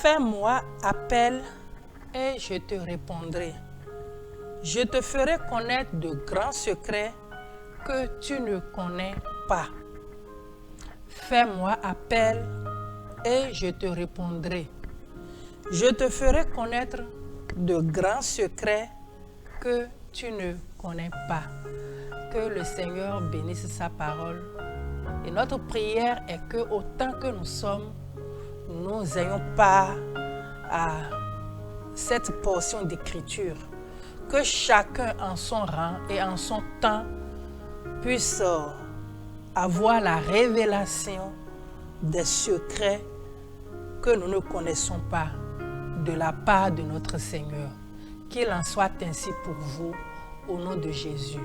Fais-moi appel et je te répondrai. Je te ferai connaître de grands secrets que tu ne connais pas. Fais-moi appel et je te répondrai. Je te ferai connaître de grands secrets que tu ne connais pas. Que le Seigneur bénisse sa parole. Et notre prière est que autant que nous sommes, nous ayons part à cette portion d'écriture. Que chacun en son rang et en son temps puisse avoir la révélation des secrets que nous ne connaissons pas de la part de notre Seigneur. Qu'il en soit ainsi pour vous au nom de Jésus.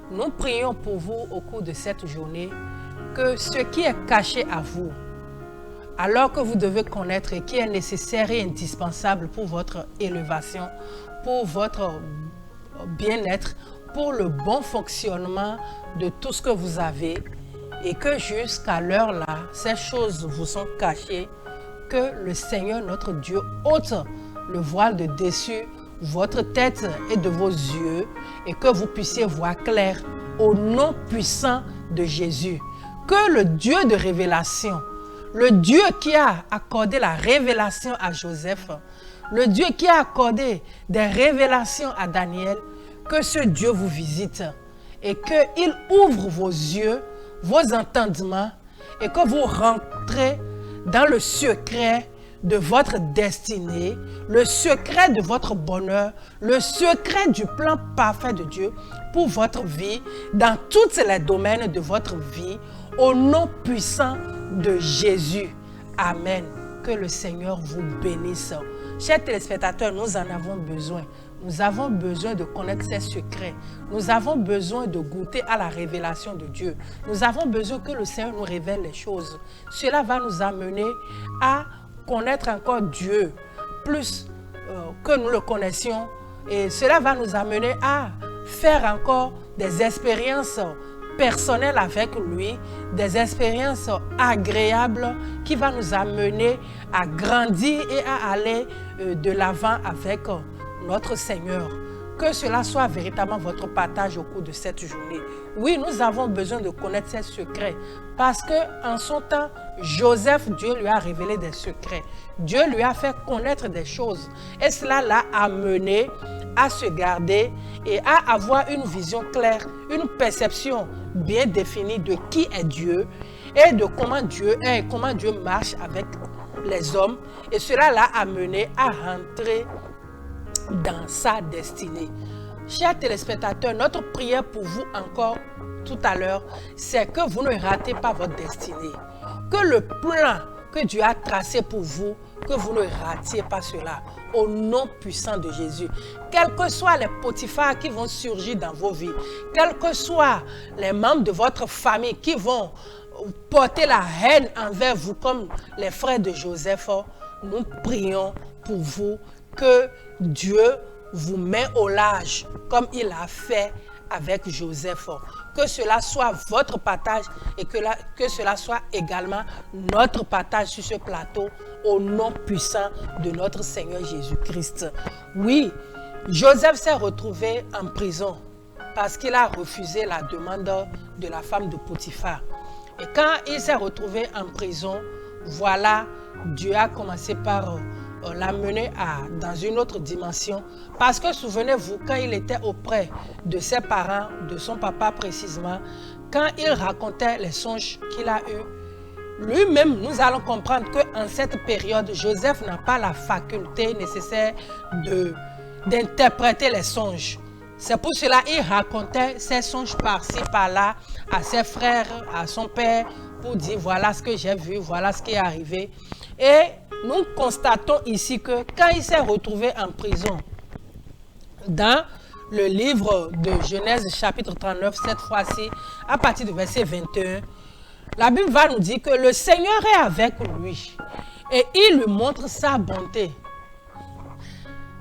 Nous prions pour vous au cours de cette journée que ce qui est caché à vous, alors que vous devez connaître et qui est nécessaire et indispensable pour votre élévation, pour votre bien-être, pour le bon fonctionnement de tout ce que vous avez, et que jusqu'à l'heure-là, ces choses vous sont cachées, que le Seigneur notre Dieu ôte le voile de dessus votre tête et de vos yeux, et que vous puissiez voir clair au nom puissant de Jésus. Que le Dieu de révélation, le Dieu qui a accordé la révélation à Joseph, le Dieu qui a accordé des révélations à Daniel, que ce Dieu vous visite et qu'il ouvre vos yeux, vos entendements et que vous rentrez dans le secret de votre destinée, le secret de votre bonheur, le secret du plan parfait de Dieu pour votre vie, dans tous les domaines de votre vie, au nom puissant de Jésus. Amen. Que le Seigneur vous bénisse. Chers téléspectateurs, nous en avons besoin. Nous avons besoin de connaître ses secrets. Nous avons besoin de goûter à la révélation de Dieu. Nous avons besoin que le Seigneur nous révèle les choses. Cela va nous amener à connaître encore Dieu plus que nous le connaissions. Et cela va nous amener à faire encore des expériences personnelles avec lui, des expériences agréables qui vont nous amener à grandir et à aller de l'avant avec notre Seigneur. Que cela soit véritablement votre partage au cours de cette journée. Oui, nous avons besoin de connaître ces secrets parce qu'en son temps, Joseph, Dieu lui a révélé des secrets. Dieu lui a fait connaître des choses et cela l'a amené à se garder et à avoir une vision claire, une perception bien définie de qui est Dieu et de comment Dieu est et comment Dieu marche avec les hommes. Et cela l'a amené à rentrer dans sa destinée. Chers téléspectateurs, notre prière pour vous encore tout à l'heure, c'est que vous ne ratez pas votre destinée. Que le plan que Dieu a tracé pour vous, que vous ne ratiez pas cela. Au nom puissant de Jésus. Quels que soient les Potiphars qui vont surgir dans vos vies, quels que soient les membres de votre famille qui vont porter la haine envers vous comme les frères de Joseph, nous prions pour vous que Dieu vous met au large comme il a fait avec Joseph. Que cela soit votre partage et que cela soit également notre partage sur ce plateau au nom puissant de notre Seigneur Jésus-Christ. Oui, Joseph s'est retrouvé en prison parce qu'il a refusé la demande de la femme de Potiphar. Et quand il s'est retrouvé en prison, voilà, Dieu a commencé par l'amener dans une autre dimension. Parce que souvenez-vous, quand il était auprès de ses parents, de son papa précisément, quand il racontait les songes qu'il a eus, lui-même, nous allons comprendre qu'en cette période, Joseph n'a pas la faculté nécessaire d'interpréter les songes. C'est pour cela qu'il racontait ses songes par-ci, par-là, à ses frères, à son père, pour dire voilà ce que j'ai vu, voilà ce qui est arrivé. Et nous constatons ici que quand il s'est retrouvé en prison, dans le livre de Genèse chapitre 39, cette fois-ci, à partir du verset 21, la Bible va nous dire que le Seigneur est avec lui et il lui montre sa bonté.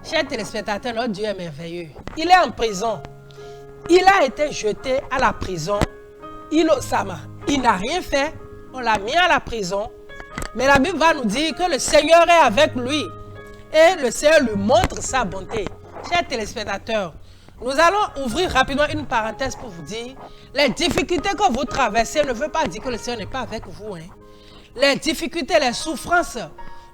Chers téléspectateurs, notre Dieu est merveilleux. Il est en prison. Il a été jeté à la prison. Il n'a rien fait. On l'a mis à la prison. Mais la Bible va nous dire que le Seigneur est avec lui. Et le Seigneur lui montre sa bonté. Chers téléspectateurs, nous allons ouvrir rapidement une parenthèse pour vous dire, les difficultés que vous traversez ne veut pas dire que le Seigneur n'est pas avec vous. Hein. Les difficultés, les souffrances,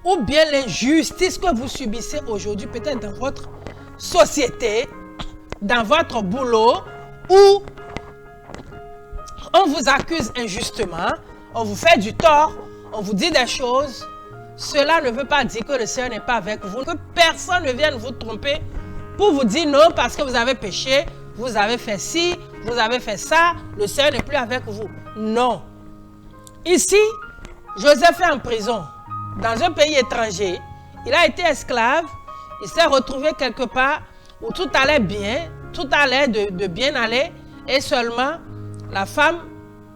ou bien l'injustice que vous subissez aujourd'hui, peut-être dans votre société, dans votre boulot, où on vous accuse injustement, on vous fait du tort, on vous dit des choses, cela ne veut pas dire que le Seigneur n'est pas avec vous, que personne ne vienne vous tromper pour vous dire non parce que vous avez péché, vous avez fait ci, vous avez fait ça, le Seigneur n'est plus avec vous. Non. Ici, Joseph est en prison, dans un pays étranger, il a été esclave, il s'est retrouvé quelque part où tout allait bien, tout allait de bien aller, et seulement la femme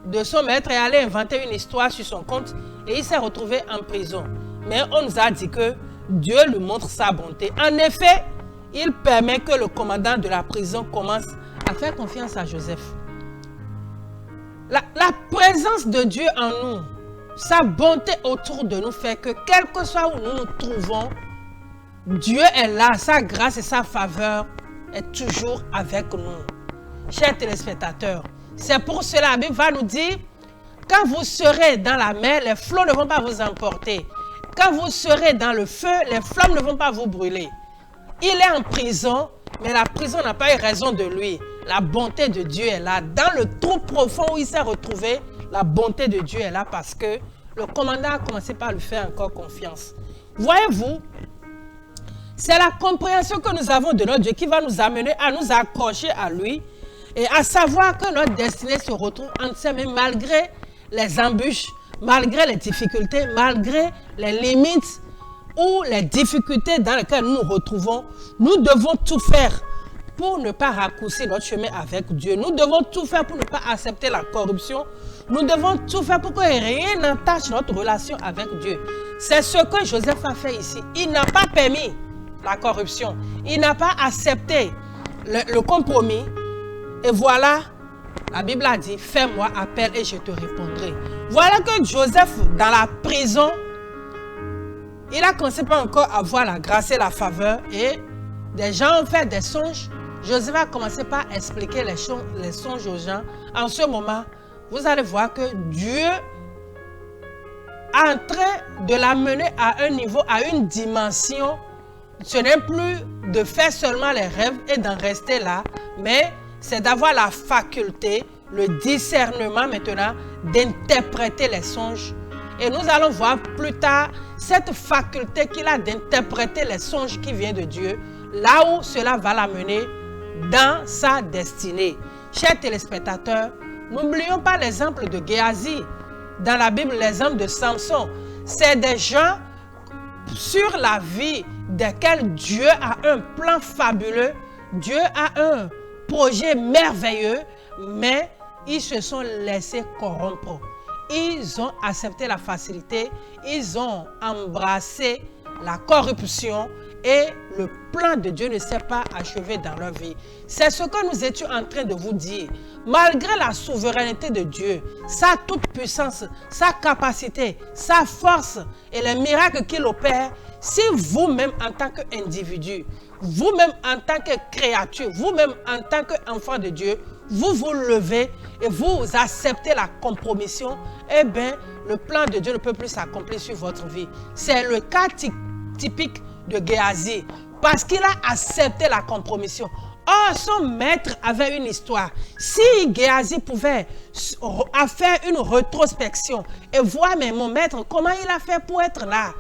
de son maître est allée inventer une histoire sur son compte et il s'est retrouvé en prison. Mais on nous a dit que Dieu lui montre sa bonté. En effet, il permet que le commandant de la prison commence à faire confiance à Joseph. La présence de Dieu en nous, sa bonté autour de nous fait que quel que soit où nous nous trouvons, Dieu est là, sa grâce et sa faveur est toujours avec nous. Chers téléspectateurs, c'est pour cela la Bible va nous dire, quand vous serez dans la mer, les flots ne vont pas vous emporter. Quand vous serez dans le feu, les flammes ne vont pas vous brûler. Il est en prison, mais la prison n'a pas eu raison de lui. La bonté de Dieu est là. Dans le trou profond où il s'est retrouvé, la bonté de Dieu est là parce que le commandant a commencé par lui faire encore confiance. Voyez-vous, c'est la compréhension que nous avons de notre Dieu qui va nous amener à nous accrocher à lui et à savoir que notre destinée se retrouve entre ses mains malgré les embûches, malgré les difficultés, malgré les limites ou les difficultés dans lesquelles nous nous retrouvons. Nous devons tout faire pour ne pas raccourcir notre chemin avec Dieu. Nous devons tout faire pour ne pas accepter la corruption. Nous devons tout faire pour que rien n'entache notre relation avec Dieu. C'est ce que Joseph a fait ici. Il n'a pas permis la corruption. Il n'a pas accepté le compromis. Et voilà, la Bible a dit, fais-moi appel et je te répondrai. Voilà que Joseph, dans la prison, il a commencé pas encore à voir la grâce et la faveur. Et des gens ont fait des songes. Joseph a commencé par expliquer les songes aux gens. En ce moment, vous allez voir que Dieu est en train de l'amener à un niveau, à une dimension. Ce n'est plus de faire seulement les rêves et d'en rester là, mais c'est d'avoir la faculté, le discernement maintenant, d'interpréter les songes. Et nous allons voir plus tard cette faculté qu'il a d'interpréter les songes qui viennent de Dieu, là où cela va l'amener dans sa destinée. Chers téléspectateurs, n'oublions pas l'exemple de Géasi. Dans la Bible, l'exemple de Samson. C'est des gens sur la vie desquels Dieu a un plan fabuleux. Dieu a un projet merveilleux, mais ils se sont laissés corrompre. Ils ont accepté la facilité, ils ont embrassé la corruption et le plan de Dieu ne s'est pas achevé dans leur vie. C'est ce que nous étions en train de vous dire. Malgré la souveraineté de Dieu, sa toute-puissance, sa capacité, sa force et les miracles qu'il opère, si vous-même en tant qu'individu, vous-même en tant que créature, vous-même en tant qu'enfant de Dieu, vous vous levez et vous acceptez la compromission, eh bien, le plan de Dieu ne peut plus s'accomplir sur votre vie. C'est le cas typique de Géasi, parce qu'il a accepté la compromission. Or, son maître avait une histoire. Si Géasi pouvait faire une rétrospection et voir, mais mon maître, comment il a fait pour être là?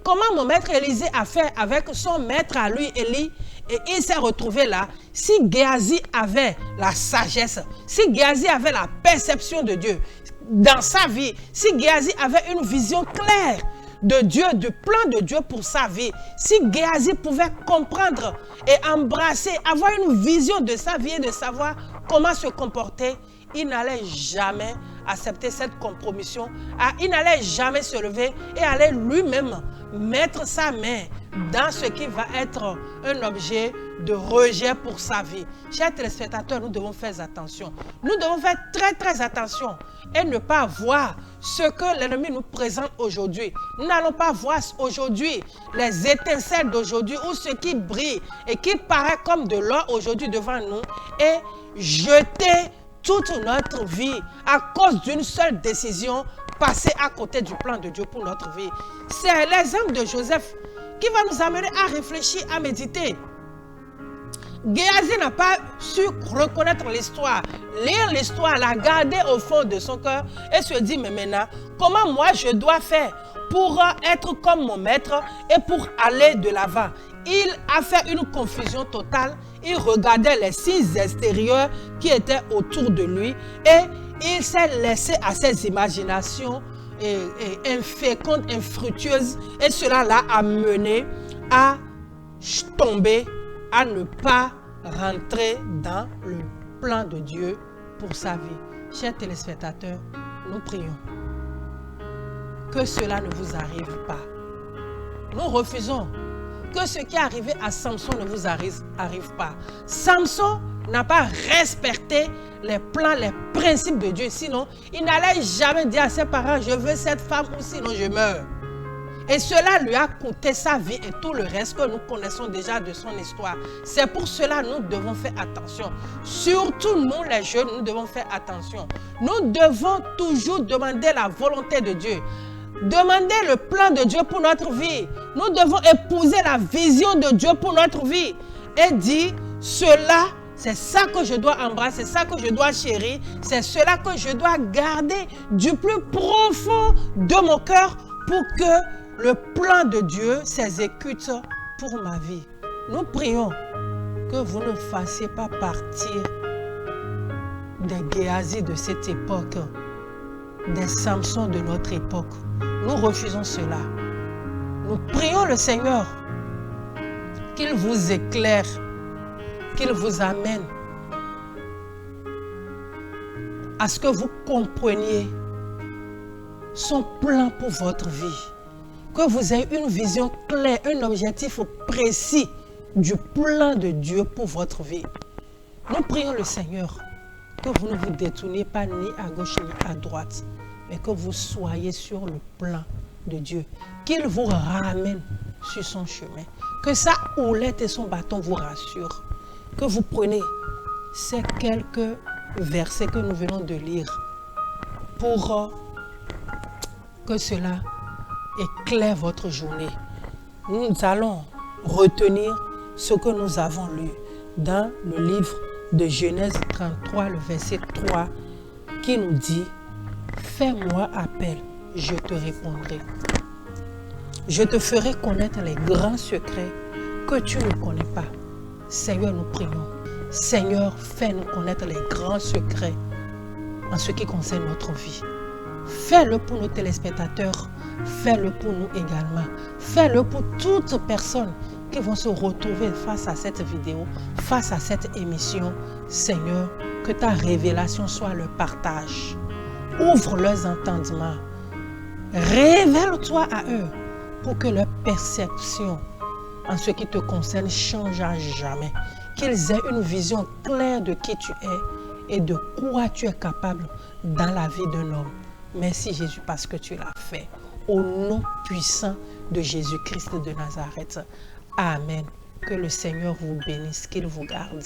Comment mon maître Élisée a fait avec son maître à lui, Élie, et il s'est retrouvé là? Si Géasi avait la sagesse, si Géasi avait la perception de Dieu dans sa vie, si Géasi avait une vision claire de Dieu, du plan de Dieu pour sa vie, si Géasi pouvait comprendre et embrasser, avoir une vision de sa vie et de savoir comment se comporter, il n'allait jamais accepter cette compromission. Il n'allait jamais se lever et aller lui-même mettre sa main dans ce qui va être un objet de rejet pour sa vie. Chers téléspectateurs, nous devons faire attention. Nous devons faire très très attention et ne pas voir ce que l'ennemi nous présente aujourd'hui. Nous n'allons pas voir aujourd'hui les étincelles d'aujourd'hui ou ce qui brille et qui paraît comme de l'or aujourd'hui devant nous et jeter toute notre vie à cause d'une seule décision, passer à côté du plan de Dieu pour notre vie. C'est l'exemple de Joseph qui va nous amener à réfléchir, à méditer. Géasi n'a pas su reconnaître l'histoire, lire l'histoire, la garder au fond de son cœur et se dit, mais maintenant, comment moi je dois faire pour être comme mon maître et pour aller de l'avant? Il a fait une confusion totale, il regardait les signes extérieurs qui étaient autour de lui et il s'est laissé à ses imaginations infécondes, infructueuses et cela l'a amené à tomber, à ne pas rentrer dans le plan de Dieu pour sa vie. Chers téléspectateurs, nous prions que cela ne vous arrive pas. Nous refusons que ce qui est arrivé à Samson ne vous arrive pas. Samson n'a pas respecté les plans, les principes de Dieu. Sinon, il n'allait jamais dire à ses parents, je veux cette femme ou sinon je meurs. Et cela lui a coûté sa vie et tout le reste que nous connaissons déjà de son histoire. C'est pour cela que nous devons faire attention. Surtout nous les jeunes, nous devons faire attention. Nous devons toujours demander la volonté de Dieu. Demander le plan de Dieu pour notre vie. Nous devons épouser la vision de Dieu pour notre vie. Et dire, cela, c'est ça que je dois embrasser, c'est ça que je dois chérir, c'est cela que je dois garder du plus profond de mon cœur pour que le plan de Dieu s'exécute pour ma vie. Nous prions que vous ne fassiez pas partie des Géasi de cette époque, des Samsons de notre époque. Nous refusons cela. Nous prions le Seigneur qu'il vous éclaire, qu'il vous amène à ce que vous compreniez son plan pour votre vie. Que vous ayez une vision claire, un objectif précis du plan de Dieu pour votre vie. Nous prions le Seigneur que vous ne vous détourniez pas ni à gauche ni à droite, mais que vous soyez sur le plan de Dieu. Qu'il vous ramène sur son chemin. Que sa houlette et son bâton vous rassurent. Que vous prenez ces quelques versets que nous venons de lire pour que cela éclaire votre journée. Nous allons retenir ce que nous avons lu dans le livre de Genèse 33, le verset 3, qui nous dit « Fais-moi appel, je te répondrai. Je te ferai connaître les grands secrets que tu ne connais pas. » Seigneur, nous prions. Seigneur, fais-nous connaître les grands secrets en ce qui concerne notre vie. Fais-le pour nos téléspectateurs, fais-le pour nous également. Fais-le pour toutes personnes qui vont se retrouver face à cette vidéo, face à cette émission. Seigneur, que ta révélation soit leur partage. Ouvre leurs entendements. Révèle-toi à eux pour que leur perception en ce qui te concerne change à jamais. Qu'ils aient une vision claire de qui tu es et de quoi tu es capable dans la vie d'un homme. Merci Jésus parce que tu l'as fait. Au nom puissant de Jésus-Christ de Nazareth. Amen. Que le Seigneur vous bénisse, qu'il vous garde.